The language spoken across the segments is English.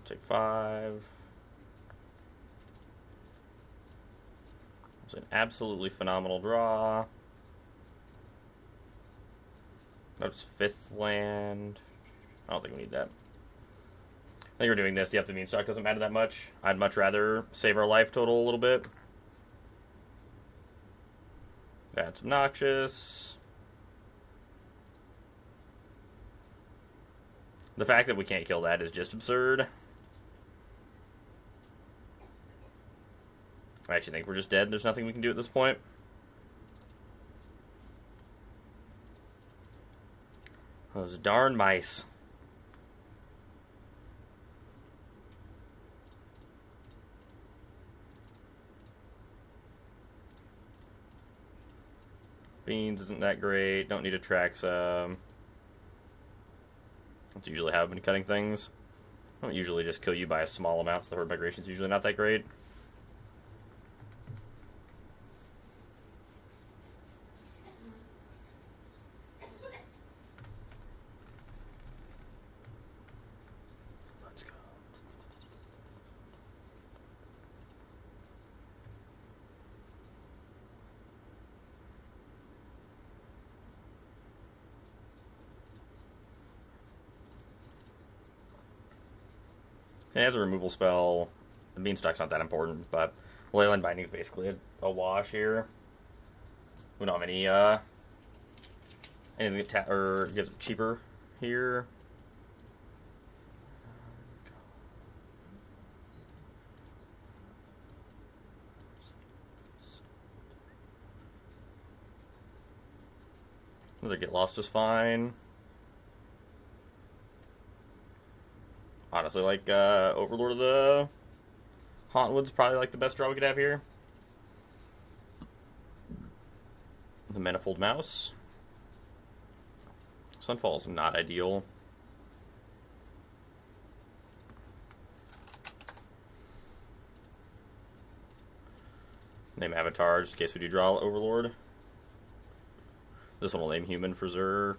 Take 5. It's an absolutely phenomenal draw. That's 5th land. I don't think we need that. I think we're doing this. The up the mean stock doesn't matter that much. I'd much rather save our life total a little bit. That's obnoxious. The fact that we can't kill that is just absurd. I actually think we're just dead. There's nothing we can do at this point. Those darn mice. Beans isn't that great. Don't need to track some. That's usually how I've been cutting things. I don't usually just kill you by a small amount, so the herd migration is usually not that great. Let's go. It has a removal spell. The Beanstalk's not that important, but Leyland Binding is basically a wash here. We don't have any anything that or gives it cheaper here. Another Get Lost is fine. Honestly, like Overlord of the Hauntwood's probably like the best draw we could have here. The Manifold Mouse. Sunfall's not ideal. Name Avatar, just in case we do draw Overlord. This one will name Human for Zur.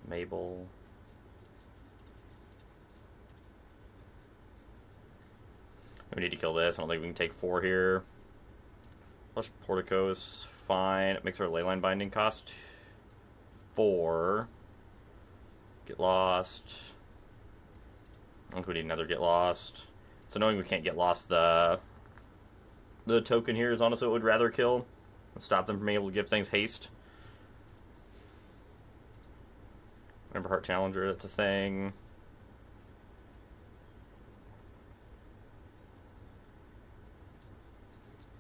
Mabel. We need to kill this. I don't think we can take 4 here. Flush Portico is fine. It makes our Leyline Binding cost 4. Get Lost. I think we need another Get Lost. It's annoying we can't get lost. The token here is honestly what would rather kill. Stop them from being able to give things haste. Emberheart Challenger, that's a thing.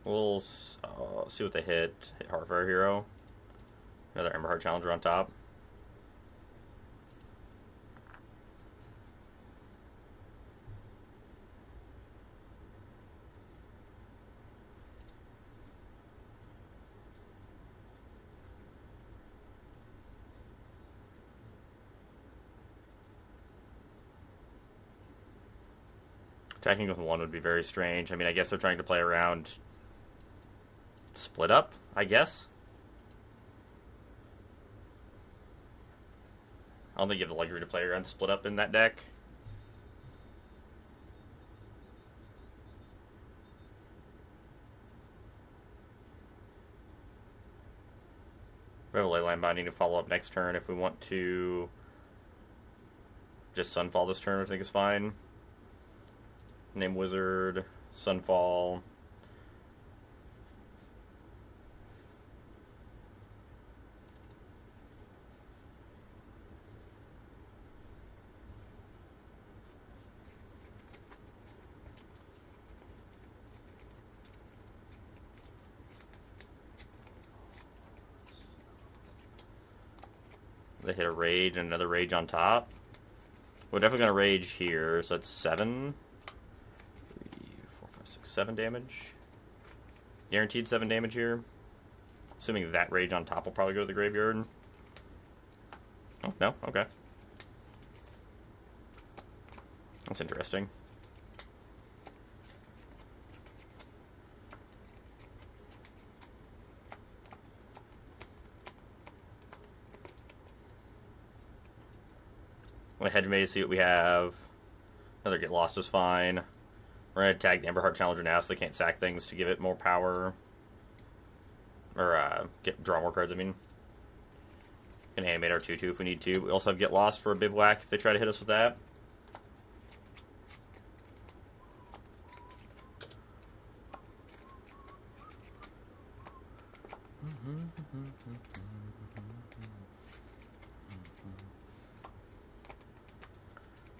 We'll see what they hit. Hit Heartfire Hero. Another Emberheart Challenger on top. Attacking with 1 would be very strange. I mean, I guess they're trying to play around split up, I guess. I don't think you have the luxury to play around split up in that deck. We have a Leyline Binding to follow up next turn if we want to just Sunfall this turn, I think is fine. Name Wizard, Sunfall. They hit a Rage and another Rage on top. We're definitely going to Rage here, so that's 7. 3, 4, 5, 6, 7 damage. Guaranteed 7 damage here. Assuming that Rage on top will probably go to the graveyard. Oh, no? Okay. That's interesting. I'm going to hedge maze, see what we have. Another get lost is fine. We're going to tag the Emberheart Challenger now so they can't sack things to give it more power. Or draw more cards, I mean. Can animate our 2-2 if we need to. We also have Get Lost for a bivouac if they try to hit us with that.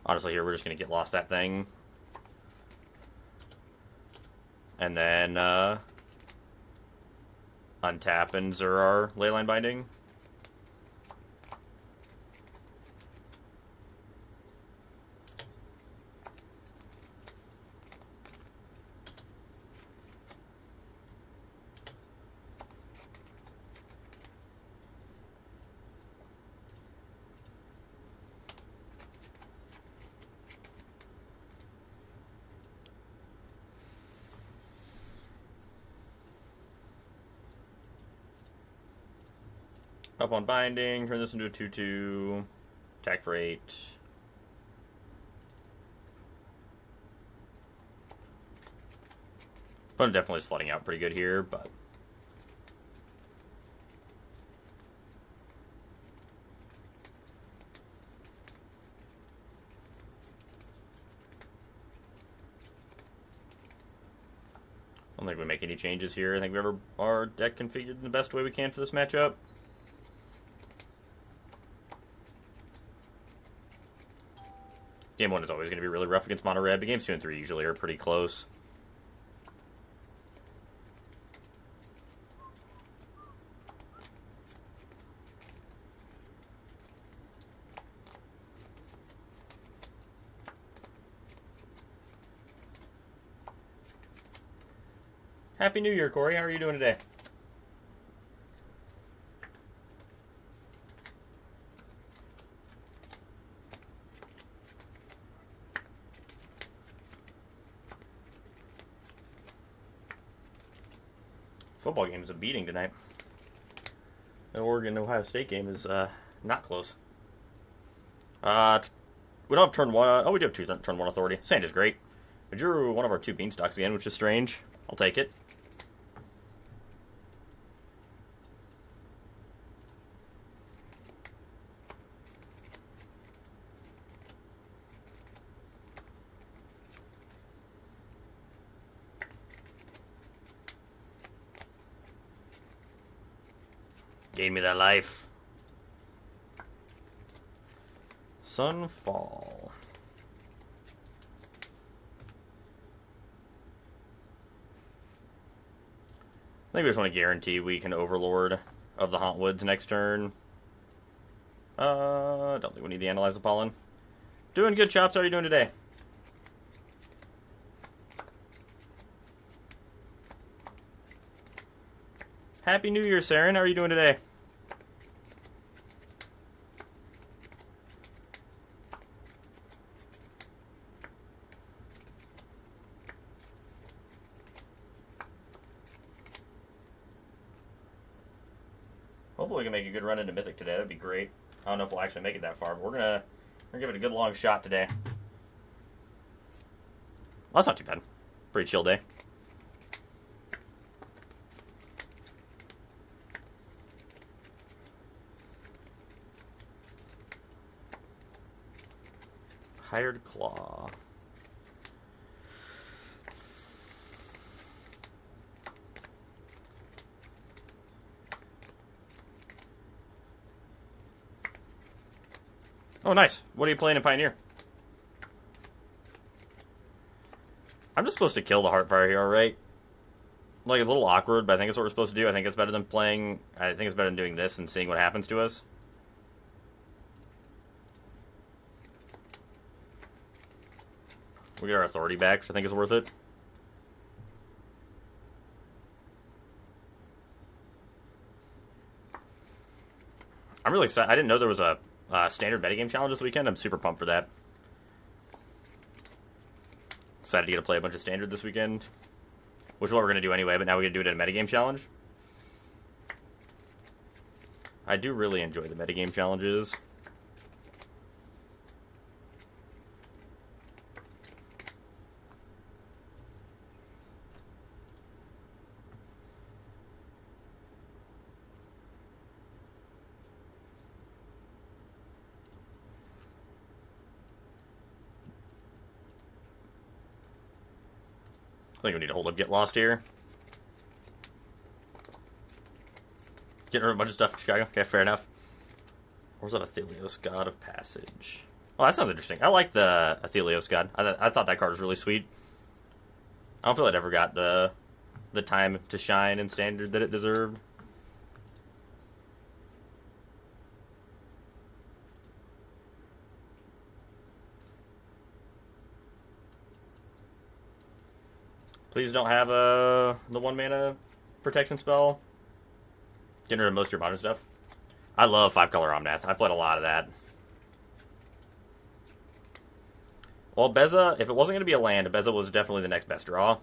Honestly, here we're just going to Get Lost that thing. And then untap and Zur our Leyline Binding. Up on Binding, turn this into a 2-2, attack for 8. Opponent definitely is flooding out pretty good here, but... I don't think we make any changes here. I think we have our deck configured in the best way we can for this matchup. Game 1 is always going to be really rough against mono red, but games 2 and 3 usually are pretty close. Happy New Year, Corey. How are you doing today? Football game is a beating tonight. The Oregon-Ohio State game is not close. We don't have turn 1. Oh, we do have turn 1 authority. Sand is great. We drew one of our 2 beanstalks again, which is strange. I'll take it. Gave me that life. Sunfall. I think we just want to guarantee we can Overlord of the Hauntwoods next turn. Don't think we need to Analyze the Pollen. Doing good, Chops. How are you doing today? Happy New Year, Saren. How are you doing today? Hopefully we can make a good run into Mythic today. That'd be great. I don't know if we'll actually make it that far, but we're gonna give it a good long shot today. Well, that's not too bad. Pretty chill day. Hired Claw. Oh, nice. What are you playing in Pioneer? I'm just supposed to kill the Heartfire hero, right? Like, it's a little awkward, but I think it's what we're supposed to do. I think it's better than playing... I think it's better than doing this and seeing what happens to us. We get our authority back, which I think is worth it. I'm really excited. I didn't know there was a standard metagame challenge this weekend. I'm super pumped for that. Excited to get to play a bunch of standard this weekend. Which is what we're going to do anyway, but now we're going to do it in a metagame challenge. I do really enjoy the metagame challenges. think we need to hold up, get lost here. Getting rid of a bunch of stuff in Chicago. Okay, fair enough. Where's that 𝔹𝕃ℂ𝔻, God of Passage? Oh, that sounds interesting. I like the 𝔹𝕃ℂ𝔻. I thought that card was really sweet. I don't feel it ever got the time to shine in Standard that it deserved. Please don't have the 1-mana protection spell. Getting rid of most of your modern stuff. I love 5-color Omnath. I played a lot of that. Well, Beza, if it wasn't going to be a land, Beza was definitely the next best draw.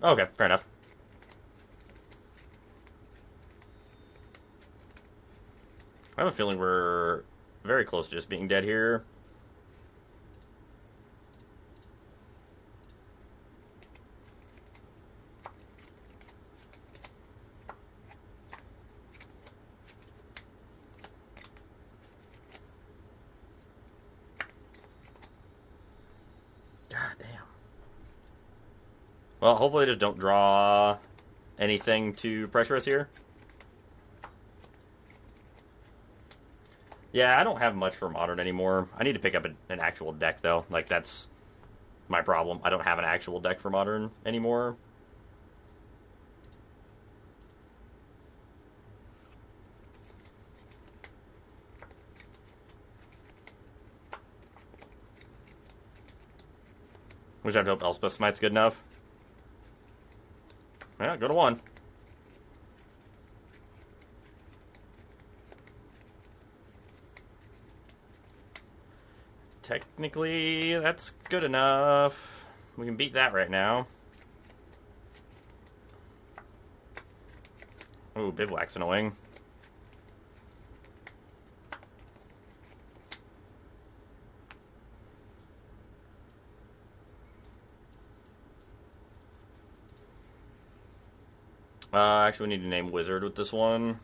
Okay, fair enough. I have a feeling we're very close to just being dead here. God damn. Well, hopefully they just don't draw anything to pressure us here. Yeah, I don't have much for Modern anymore. I need to pick up an actual deck, though. Like, that's my problem. I don't have an actual deck for Modern anymore. We just have to hope Elspeth Smite's good enough. Yeah, go to 1. Technically, that's good enough. We can beat that right now. Ooh, Bivouac's annoying. Actually, we need to name Wizard with this one.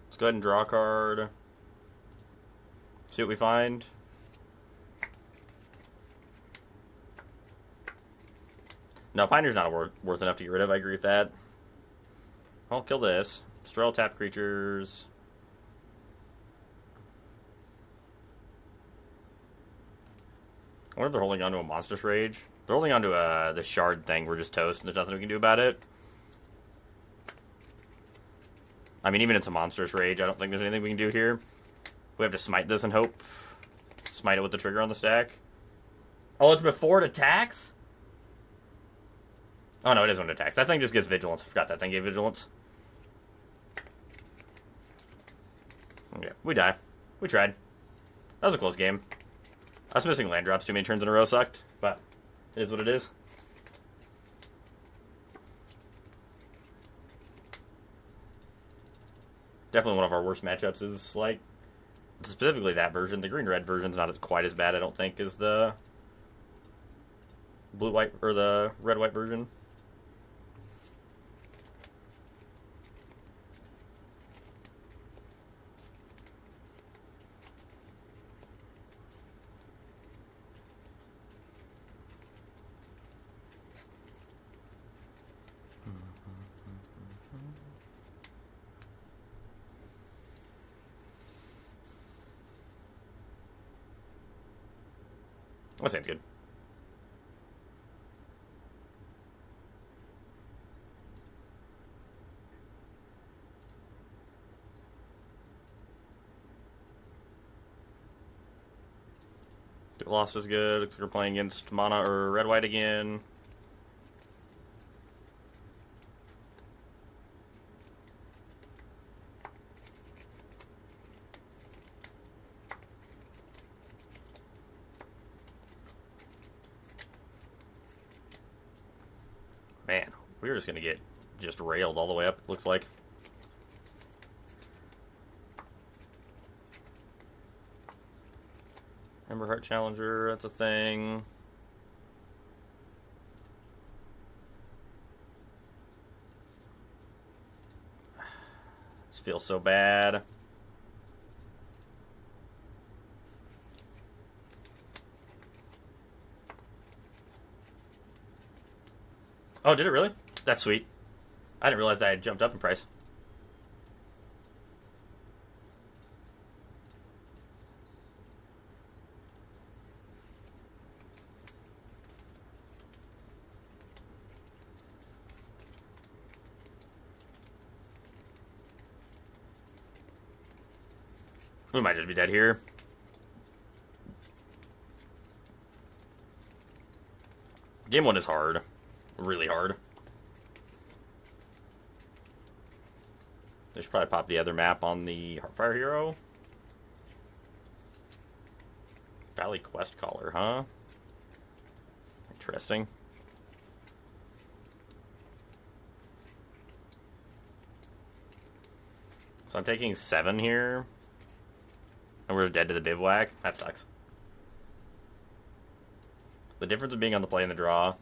Let's go ahead and draw a card. See what we find. No, Pioneer's not worth enough to get rid of. I agree with that. I'll kill this. Destroy all tap creatures. I wonder if they're holding onto a Monstrous Rage. If they're holding onto the Shard thing. We're just toast, and there's nothing we can do about it. I mean, even if it's a Monstrous Rage, I don't think there's anything we can do here. We have to smite this and hope. Smite it with the trigger on the stack. Oh, it's before it attacks? Oh, no, it is when it attacks. That thing just gives Vigilance. I forgot that thing gave Vigilance. Okay, we die. We tried. That was a close game. Us missing land drops too many turns in a row sucked, but it is what it is. Definitely one of our worst matchups is, like, specifically that version. The green-red version's not quite as bad, I don't think, as the blue-white, or the red-white version. That sounds good. Get Lost is good. Looks like we're playing against Mana or Red-White again. Man, we're just going to get just railed all the way up, it looks like. Emberheart Challenger, that's a thing. feels so bad. Oh, did it really? That's sweet. I didn't realize that I had jumped up in price. We might just be dead here. Game 1 is hard. Really hard. They should probably pop the other map on the Heartfire Hero. Valley Quest Caller, huh? Interesting. So I'm taking 7 here. And we're dead to the bivouac. That sucks. The difference of being on the play and the draw.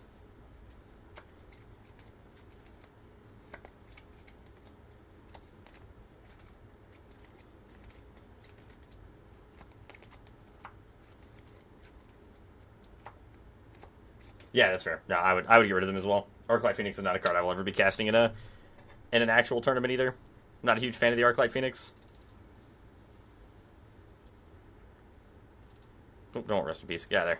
Yeah, that's fair. No, I would get rid of them as well. Arclight Phoenix is not a card I will ever be casting in an actual tournament either. I'm not a huge fan of the Arclight Phoenix. Oh, don't rest in peace. Get out of there.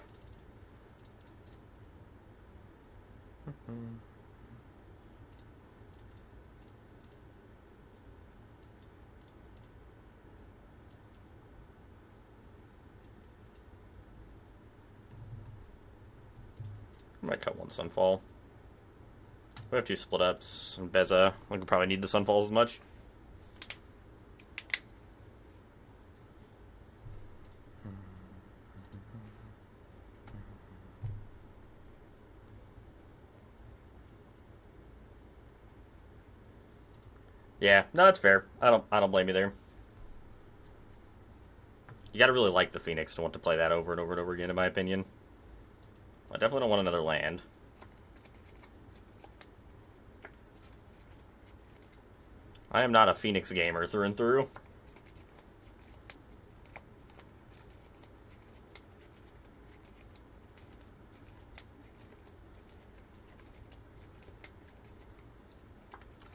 I might cut one Sunfall. We have 2 split ups and Beza. We could probably need the Sunfalls as much. Yeah, no, that's fair. I don't blame you there. You gotta really like the Phoenix to want to play that over and over and over again, in my opinion. I definitely don't want another land. I am not a Phoenix gamer through and through.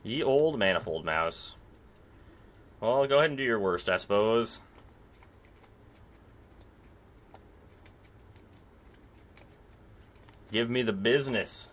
Ye old manifold mouse. Well, go ahead and do your worst, I suppose. Give me the business.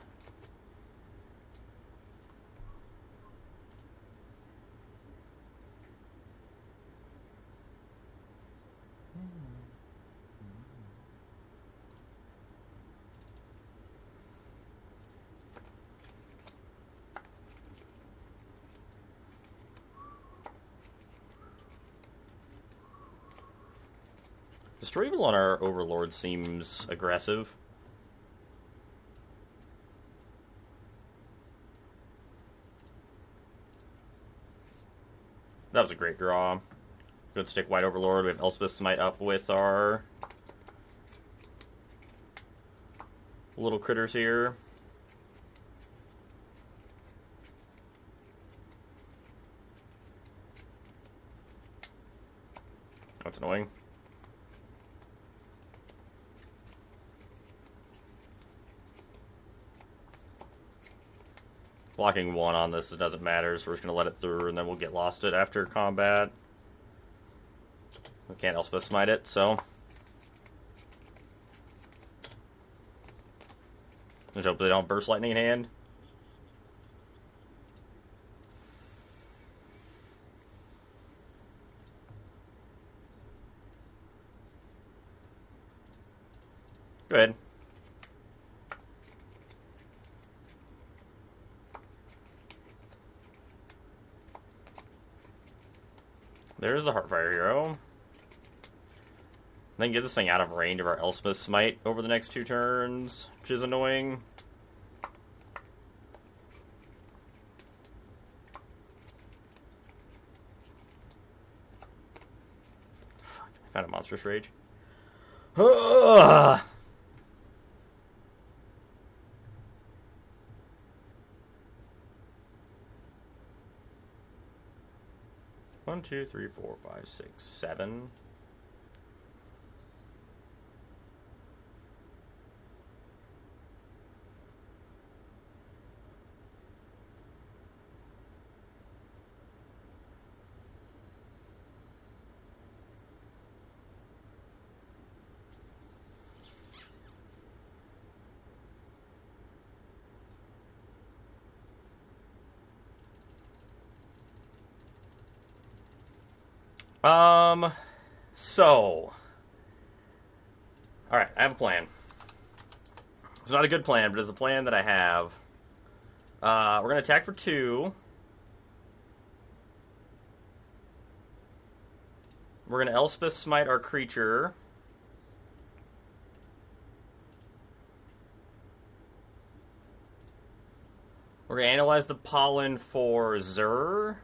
Destroy Evil on our Overlord seems aggressive. That was a great draw. Good stick White Overlord. We have Elspeth Smite up with our little critters here. That's annoying. Blocking 1 on this doesn't matter, so we're just going to let it through, and then we'll get lost it after combat. We can't Elspeth Smite it, so... Let's hope they don't Burst Lightning in hand. Go ahead. There's the Heartfire Hero. Then get this thing out of range of our Elspeth Smite over the next 2 turns, which is annoying. Fuck, I found a Monstrous Rage. Ugh. 1, 2, 3, 4, 5, 6, 7. So, alright, I have a plan. It's not a good plan, but it's the plan that I have. We're going to attack for 2. We're going to Elspeth Smite our creature. We're going to analyze the pollen for Zur.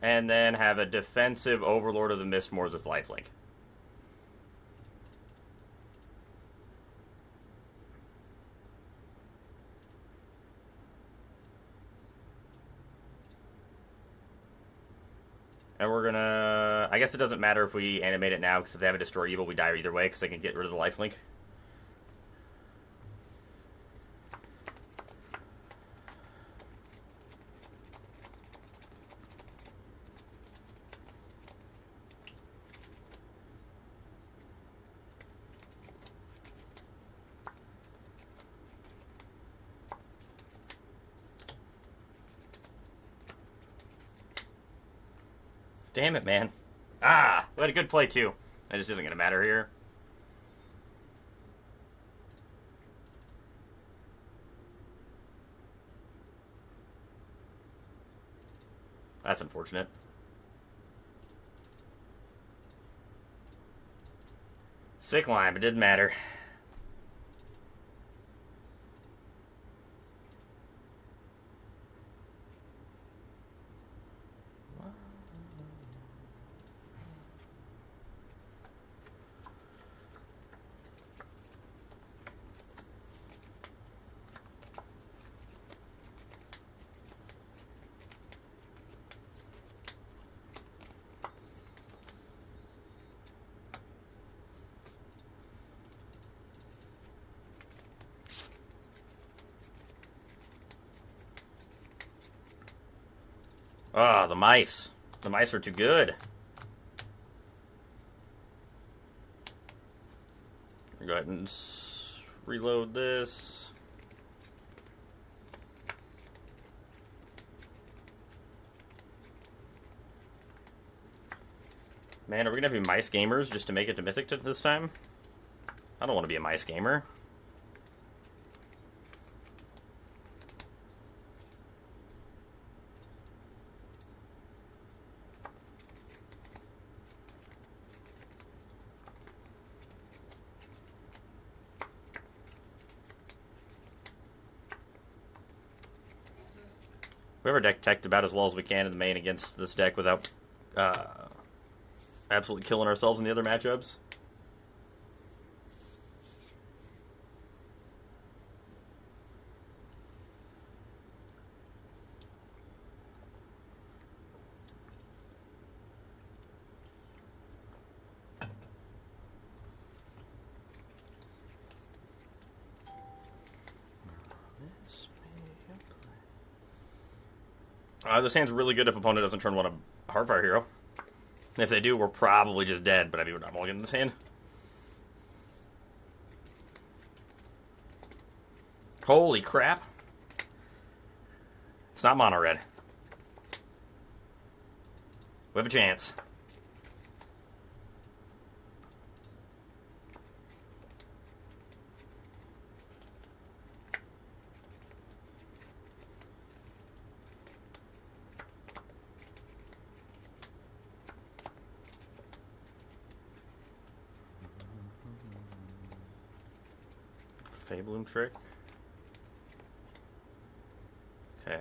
And then have a defensive Overlord of the Mistmoors with lifelink. And we're gonna... I guess it doesn't matter if we animate it now, because if they have a Destroy Evil, we die either way, because they can get rid of the lifelink. Damn it, man. Ah! We had a good play, too. That just isn't going to matter here. That's unfortunate. Sick line, but didn't matter. Ah, the mice. The mice are too good. Go ahead and reload this. Man, are we going to be mice gamers just to make it to Mythic this time? I don't want to be a mice gamer. We have our deck teched about as well as we can in the main against this deck without absolutely killing ourselves in the other matchups. This hand's really good if opponent doesn't turn one a Heartfire Hero. If they do, we're probably just dead, but I mean, we're not all getting this hand. Holy crap. It's not mono red. We have a chance. Fabloom trick. Okay.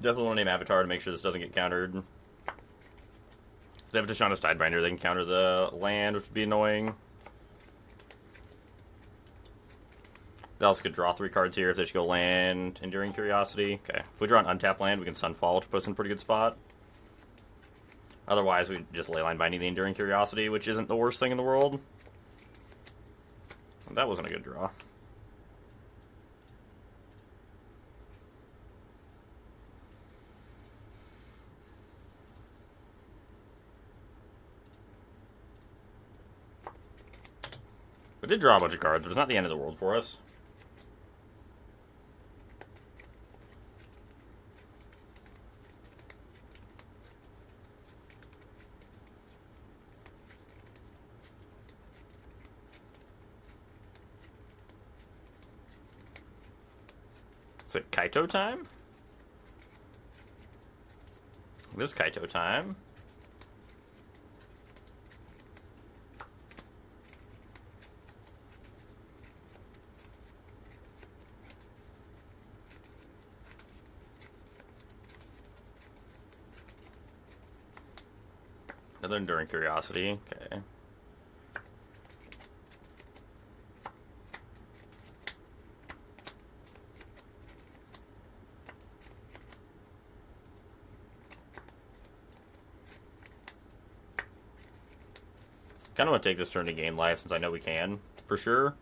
Definitely want to name Avatar to make sure this doesn't get countered. They have Tishana's Tidebinder, they can counter the land, which would be annoying. They also could draw 3 cards here if they should go land, Enduring Curiosity. Okay, if we draw an untapped land, we can Sunfall, which puts us in a pretty good spot. Otherwise, we just Leyline Binding the Enduring Curiosity, which isn't the worst thing in the world. That wasn't a good draw. We did draw a bunch of cards, but it's not the end of the world for us. Is it Kaito time? It is Kaito time. Another Enduring Curiosity. Okay. Kind of want to take this turn to gain life since I know we can, for sure.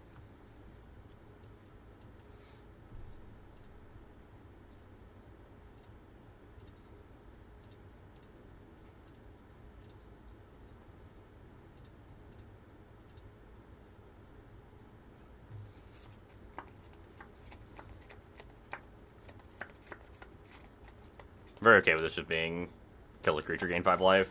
Very okay with this just being kill a creature, gain 5 life.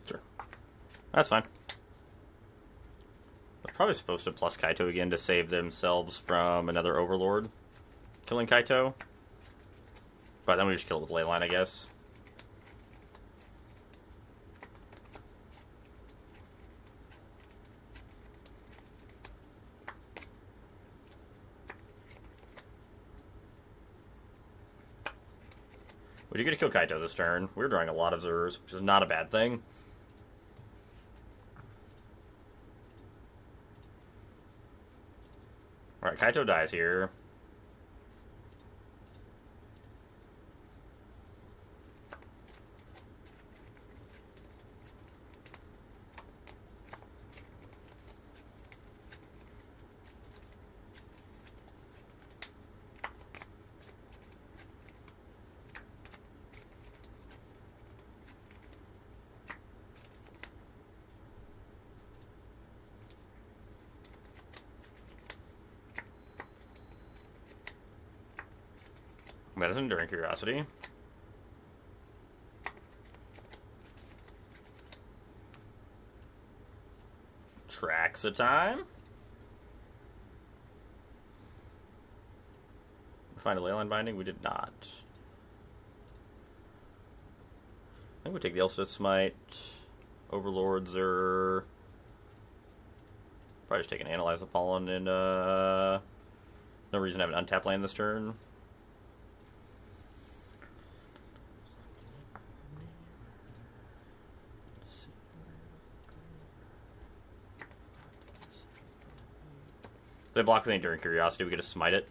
Sure. That's fine. They're probably supposed to plus Kaito again to save themselves from another Overlord killing Kaito. But then we just kill it with Leyline, I guess. We do get to kill Kaito this turn. We're drawing a lot of Zers, which is not a bad thing. Alright, Kaito dies here. Medicine, Enduring Curiosity. Traxa time. Find a Leyline Binding? We did not. I think we take the Elspeth Smite. Overlords are... Probably just take an Analyze the Pollen and, no reason to have an untapped land this turn. They block with the Enduring Curiosity, we get to smite it.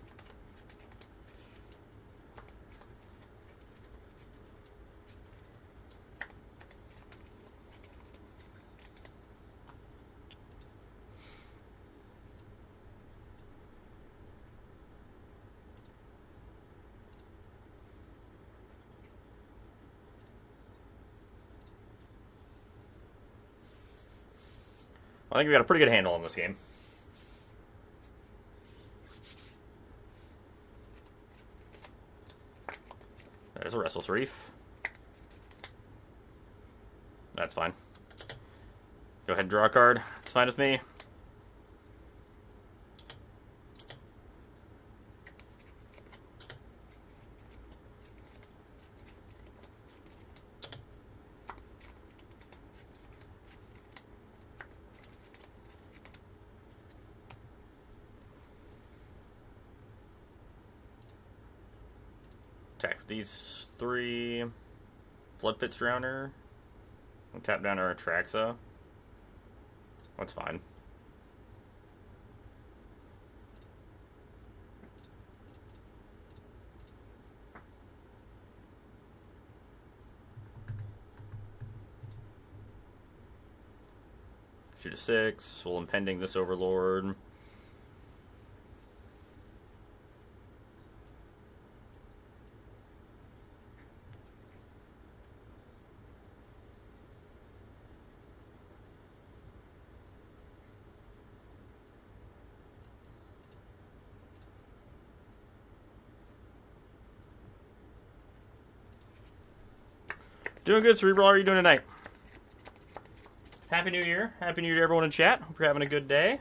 I think we got a pretty good handle on this game. a Restless Reef. That's fine. Go ahead and draw a card. It's fine with me. Attack these 3. Flood Pit's Drowner. We'll tap down our Atraxa. That's fine. Shoot a 6. We'll Impending this Overlord. Doing good, Cerebral. How are you doing tonight? Happy New Year. Happy New Year to everyone in chat. Hope you're having a good day.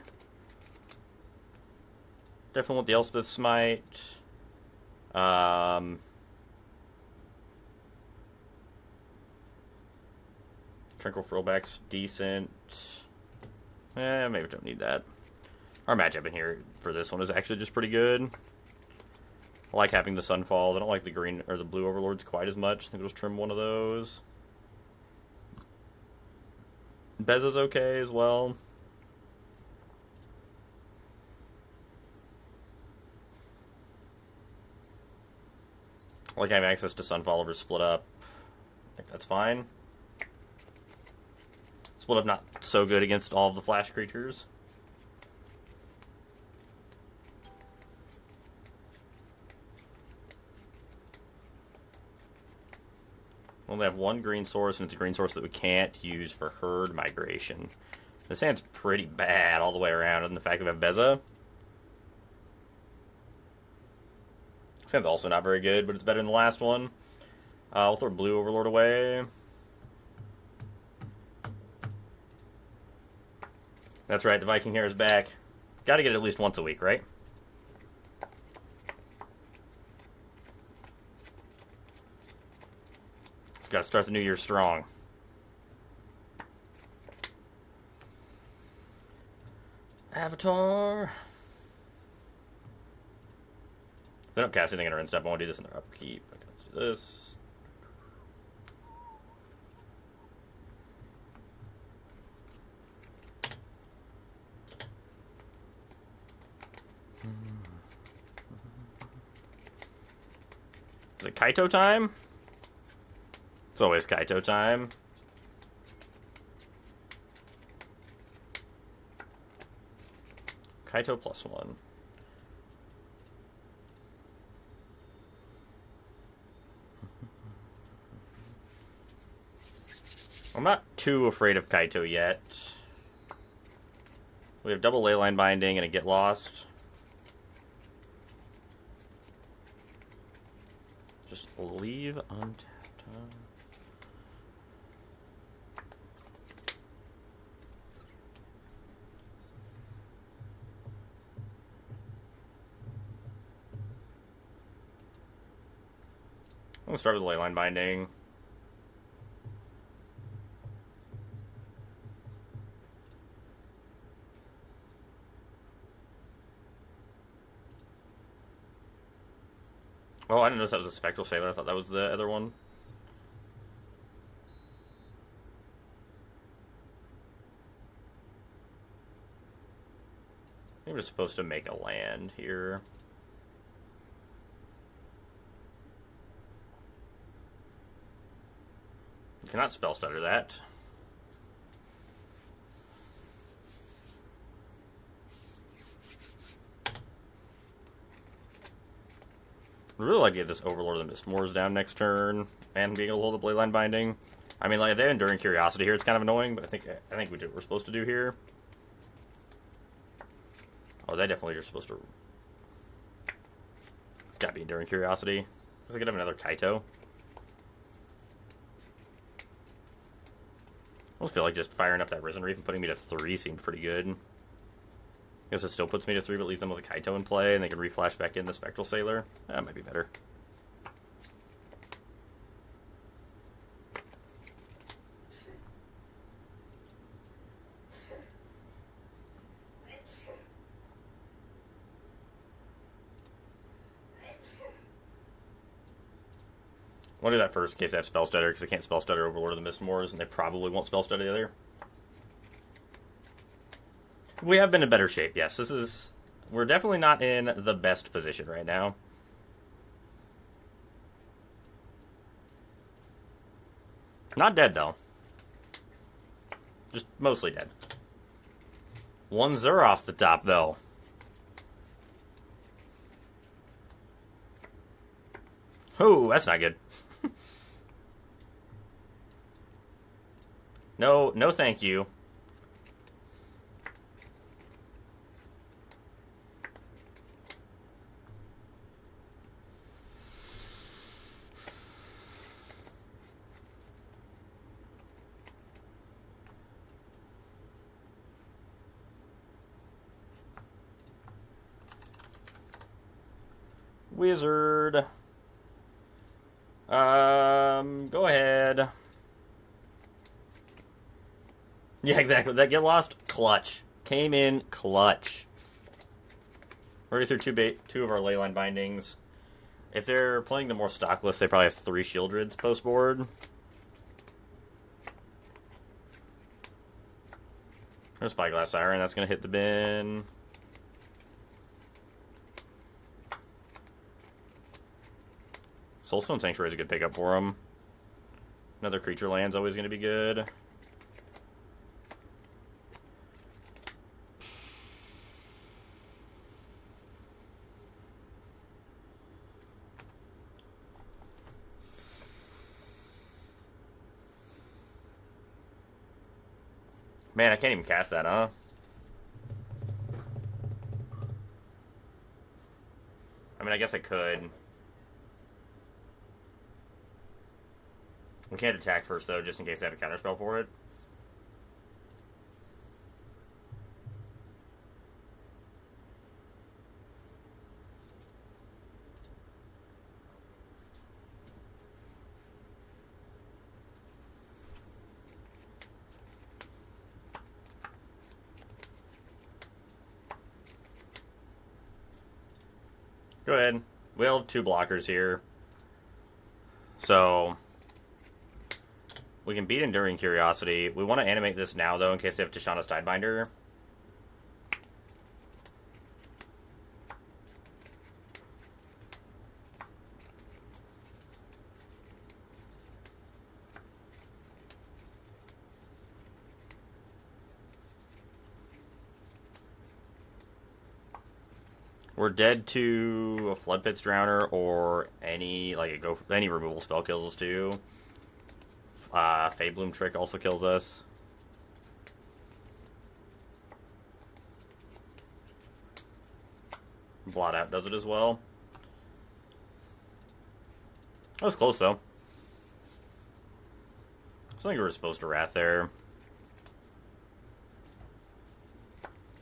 Definitely want the Elspeth Smite. Tranquil Throwback's decent. Maybe we don't need that. Our matchup in here for this one is actually just pretty good. I like having the Sunfalls. I don't like the green or the blue Overlords quite as much. I think we'll just trim one of those. Beza's okay as well. I like having access to Sunfall over Split Up. I think that's fine. Split Up not so good against all of the flash creatures. We only have one green source, and it's a green source that we can't use for herd migration. This hand's pretty bad all the way around, and the fact that we have Beza. This hand's also not very good, but it's better than the last one. We'll throw Blue Overlord away. That's right, the Viking hair is back. Gotta get it at least once a week, right? Got to start the new year strong. Avatar. They don't cast anything in our end step. I want to do this in their upkeep. Okay, let's do this. Is it Kaito time? It's always Kaito time. Kaito +1. I'm not too afraid of Kaito yet. We have double Leyline Binding and a Get Lost. Just leave untapped. We'll start with the Leyline Binding. Oh, I didn't notice that was a Spectral Sailor. I thought that was the other one. I think we're supposed to make a land here. You cannot spell stutter that. I'd really like to get this Overlord of the Mistmoors down next turn, and being able to hold the Leyline Binding. I mean, like, they have Enduring Curiosity here. It's kind of annoying, but I think we did what we're supposed to do here. Oh, they definitely are supposed to. Gotta be Enduring Curiosity. Because I could have another Kaito. almost feel like just firing up that Risen Reef and putting me to 3 seemed pretty good. I guess it still puts me to 3, but leaves them with a Kaito in play, and they can reflash back in the Spectral Sailor. That might be better. I want to do that first in case I have Spell Stutter, because I can't Spell Stutter Overlord of the Mistmoors, and they probably won't Spell Stutter the other. We have been in better shape, yes. We're definitely not in the best position right now. Not dead, though. Just mostly dead. 1 Zur off the top, though. Ooh, that's not good. No, no thank you. Wizard. Go ahead. Yeah, exactly. That get lost? Clutch. Came in clutch. Already through two of our Leyline bindings. If they're playing the more stock list, they probably have 3 Shieldreds post-board. There's Spyglass Siren. That's going to hit the bin. Soulstone Sanctuary is a good pickup for him. Another creature land's always going to be good. Man, I can't even cast that, huh? I mean, I guess I could. We can't attack first, though, just in case I have a counterspell for it. Go ahead. We'll have 2 blockers here. So we can beat Enduring Curiosity. We want to animate this now, though, in case they have Tishana's Tidebinder. We're dead to a Flood Pit's Drowner or any any removal spell kills us too. Fade Bloom Trick also kills us. Blot Out does it as well. That was close though. I think we were supposed to Wrath there.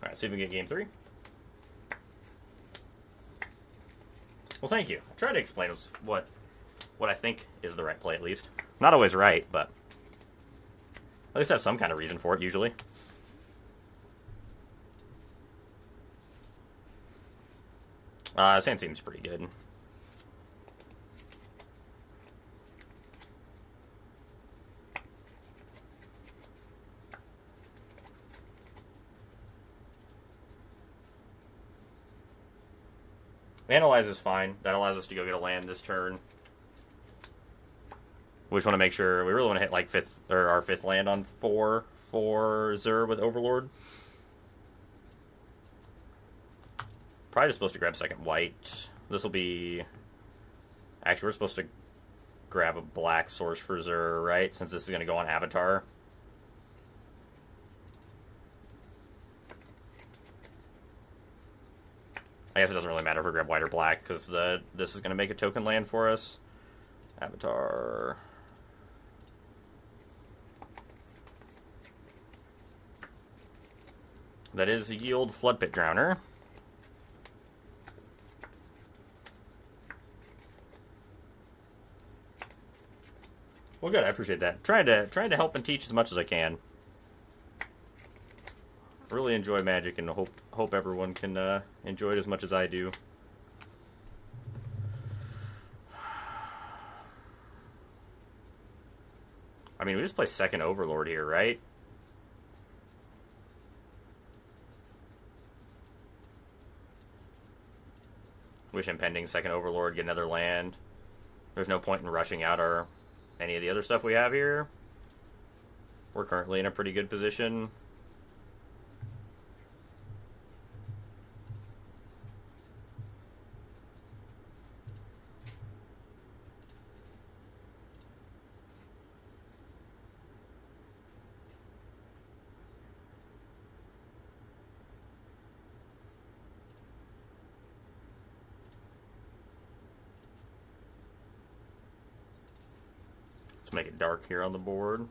Alright, see if we can get game 3. Well, thank you. I tried to explain what I think is the right play, at least. Not always right, but at least have some kind of reason for it, usually. Sand seems pretty good. Analyze is fine. That allows us to go get a land this turn. We just want to make sure we really want to hit like our fifth land on 4 for Zur with Overlord. Probably just supposed to grab second white. This will be. Actually, we're supposed to grab a black source for Zur, right? Since this is going to go on Avatar. I guess it doesn't really matter if we grab white or black, because this is going to make a token land for us. Avatar. That is a yield Flood Pit Drowner. Well, good. I appreciate that. Trying to help and teach as much as I can. Really enjoy Magic, and hope everyone can enjoy it as much as I do. I mean, we just play second Overlord here, right? Wish Impending, second Overlord, get another land. There's no point in rushing out any of the other stuff we have here. We're currently in a pretty good position. Let's make it dark here on the board.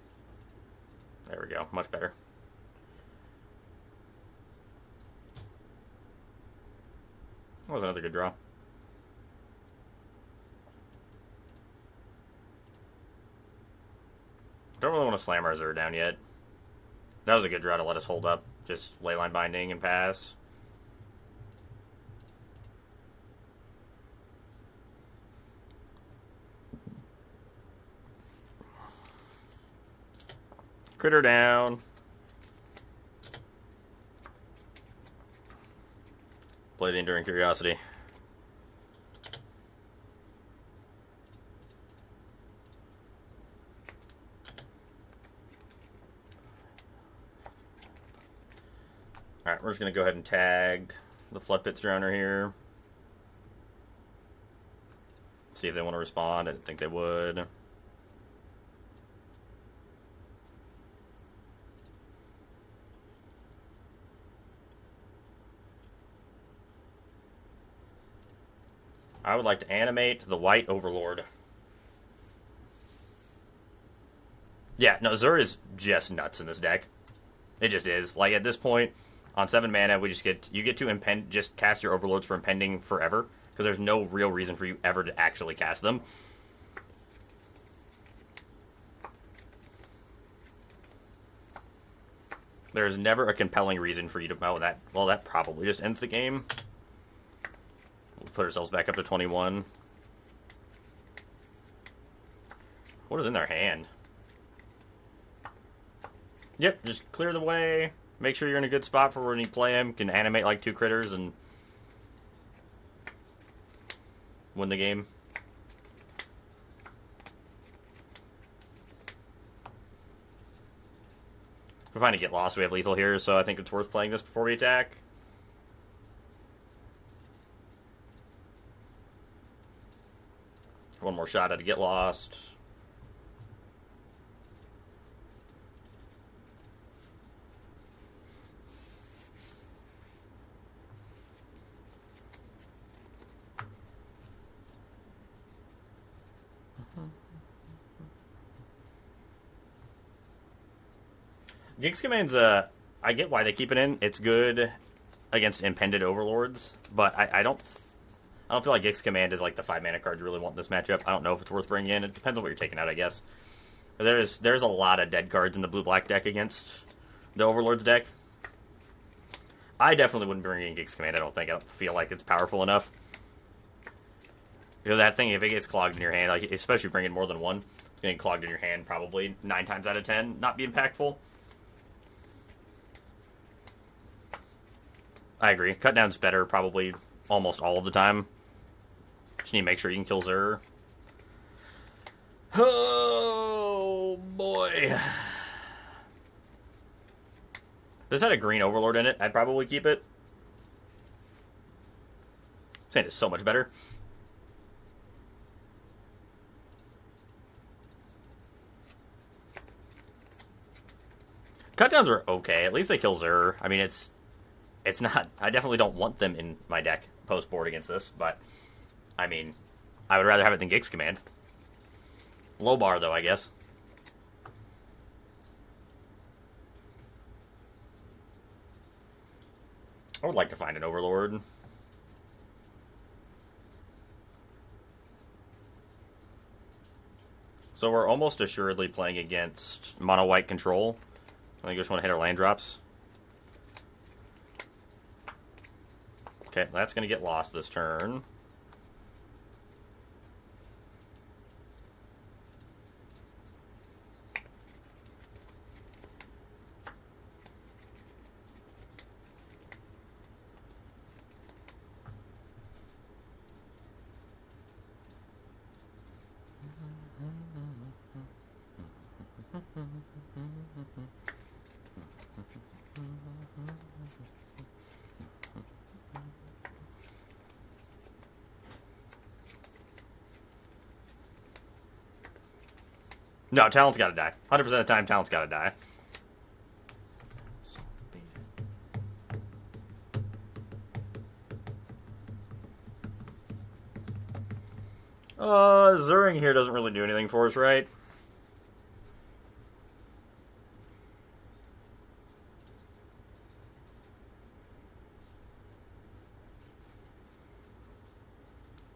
There we go, much better. That was another good draw. Don't really want to slam our Zur down yet. That was a good draw to let us hold up. Just Leyline Binding and pass. Critter down. Play the Enduring Curiosity. Alright, we're just going to go ahead and tag the Flood Pit Drowner here. See if they want to respond. I didn't think they would. I would like to animate the White Overlord. Yeah, no, Zur is just nuts in this deck. It just is. Like, at this point, on 7 mana, you get to just cast your Overlords for Impending forever, because there's no real reason for you ever to actually cast them. There's never a compelling reason for you to... Well, that probably just ends the game. We'll put ourselves back up to 21. What is in their hand? Yep, just clear the way. Make sure you're in a good spot for when you play him. Can animate like 2 critters and win the game. We're fine to get lost. We have lethal here, so I think it's worth playing this before we attack. One more shot at a get lost. Gix Command's, I get why they keep it in. It's good against Impended Overlords, but I don't feel like Gix Command is like the 5 mana card you really want in this matchup. I don't know if it's worth bringing in. It depends on what you're taking out, I guess. But there's a lot of dead cards in the blue-black deck against the Overlords deck. I definitely wouldn't bring in Gix Command, I don't think. I don't feel like it's powerful enough. You know, that thing, if it gets clogged in your hand, like especially bringing more than one, it's getting clogged in your hand probably 9 times out of 10, not be impactful. I agree. Cut down's better probably almost all of the time. Just need to make sure you can kill Zur. Oh, boy. This had a green Overlord in it. I'd probably keep it. This hand is so much better. Cut downs are okay. At least they kill Zur. I mean, it's not... I definitely don't want them in my deck post-board against this, but... I mean, I would rather have it than Gix Command. Low bar, though, I guess. I would like to find an Overlord. So we're almost assuredly playing against mono white control. I think we just want to hit our land drops. Okay, that's going to get lost this turn. No, Talon's gotta die. 100% of the time, Talon's gotta die. Zuring here doesn't really do anything for us, right?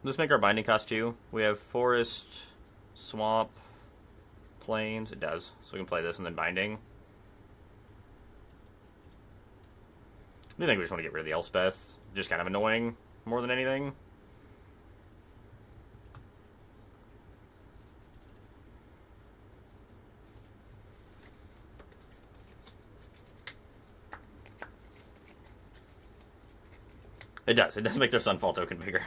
Let's make our binding cost 2. We have forest, swamp, plains. It does. So we can play this and then binding. I think we just want to get rid of the Elspeth. Just kind of annoying more than anything. It does. It does make their Sunfall token bigger.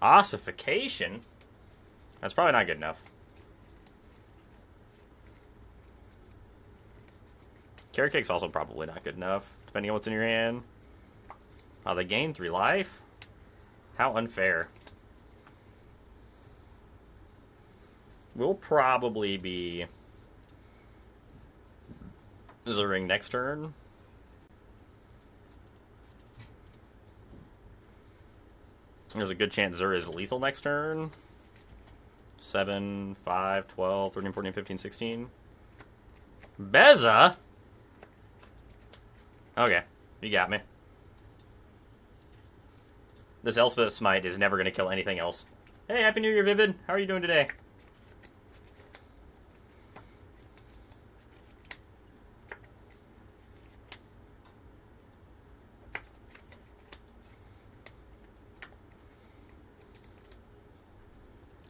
Ossification? That's probably not good enough. Carrot Cake's also probably not good enough, depending on what's in your hand. Oh, they gain 3 life? How unfair. We'll probably be Zuring next turn. There's a good chance Zur is lethal next turn. 7, 5, 12, 13, 14, 15, 16. Beza? Okay, you got me. This Elspeth Smite is never going to kill anything else. Hey, Happy New Year, Vivid. How are you doing today?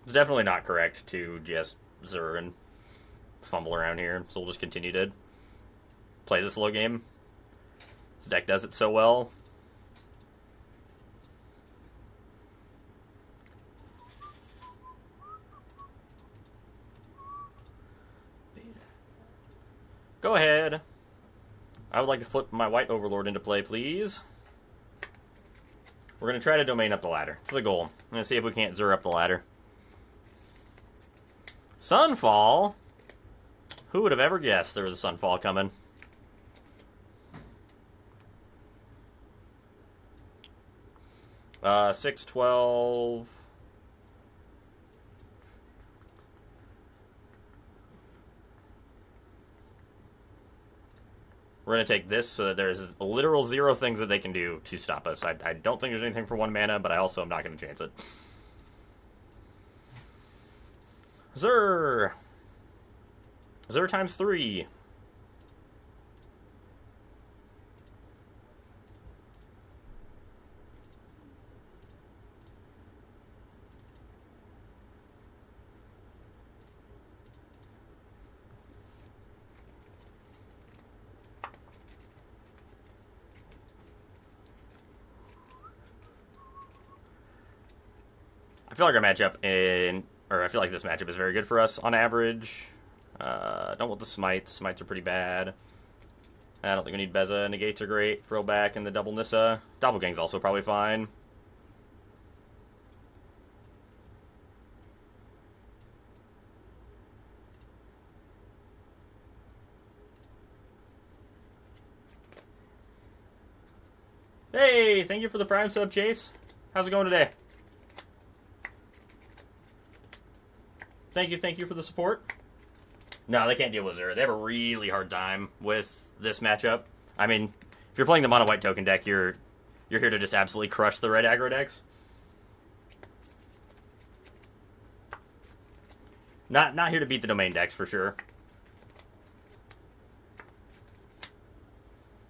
It's definitely not correct to just Zur and fumble around here, so we'll just continue to play this low game. This deck does it so well. Go ahead. I would like to flip my white Overlord into play, please. We're going to try to domain up the ladder. That's the goal. I'm going to see if we can't Zur up the ladder. Sunfall? Who would have ever guessed there was a Sunfall coming? Uh, 6, 12... We're going to take this so that there's literal 0 things that they can do to stop us. I don't think there's anything for 1 mana, but I also am not going to chance it. Zur! Zur times 3. I feel like our matchup I feel like this matchup is very good for us on average. Don't want the smites. Smites are pretty bad. I don't think we need Beza. Negates are great. Throwback and the double Nissa. Doppelgang's also probably fine. Hey, thank you for the Prime sub, Chase. How's it going today? Thank you for the support. No, they can't deal with Zero. They have a really hard time with this matchup. I mean, if you're playing the mono white token deck, you're here to just absolutely crush the red aggro decks. Not here to beat the domain decks for sure.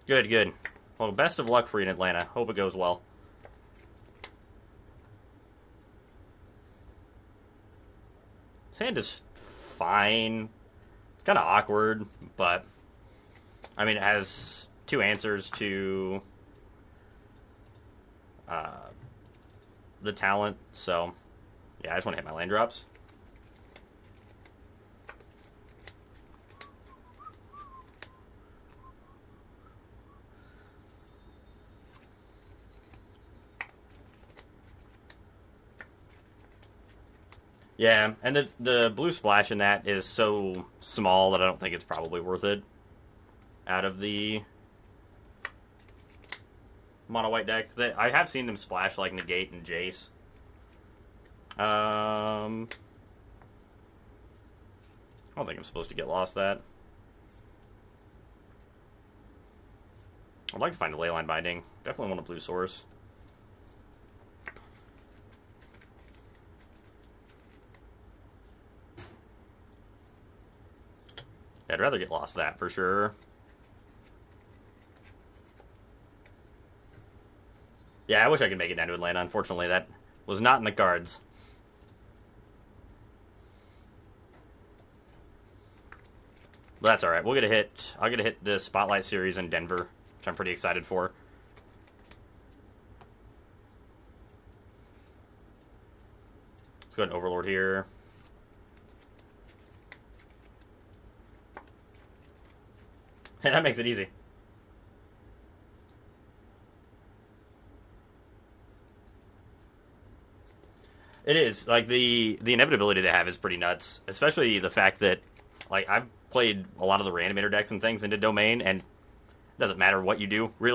Good. Well, best of luck for you in Atlanta. Hope it goes well. This hand is fine. It's kind of awkward, but I mean, it has two answers to the talent, so yeah, I just want to hit my land drops. Yeah, and the blue splash in that is so small that I don't think it's probably worth it out of the mono white deck. I have seen them splash like Negate and Jace. I don't think I'm supposed to get lost that. I'd like to find a Leyline Binding. Definitely want a blue source. I'd rather get lost that for sure. Yeah, I wish I could make it down to Atlanta. Unfortunately, that was not in the cards. But that's alright. We'll get a hit. I'll get a hit the Spotlight Series in Denver, which I'm pretty excited for. Let's go ahead and Overlord here. And that makes it easy. It is. Like, the inevitability they have is pretty nuts. Especially the fact that, like, I've played a lot of the Reanimator decks and things into Domain, and it doesn't matter what you do, really.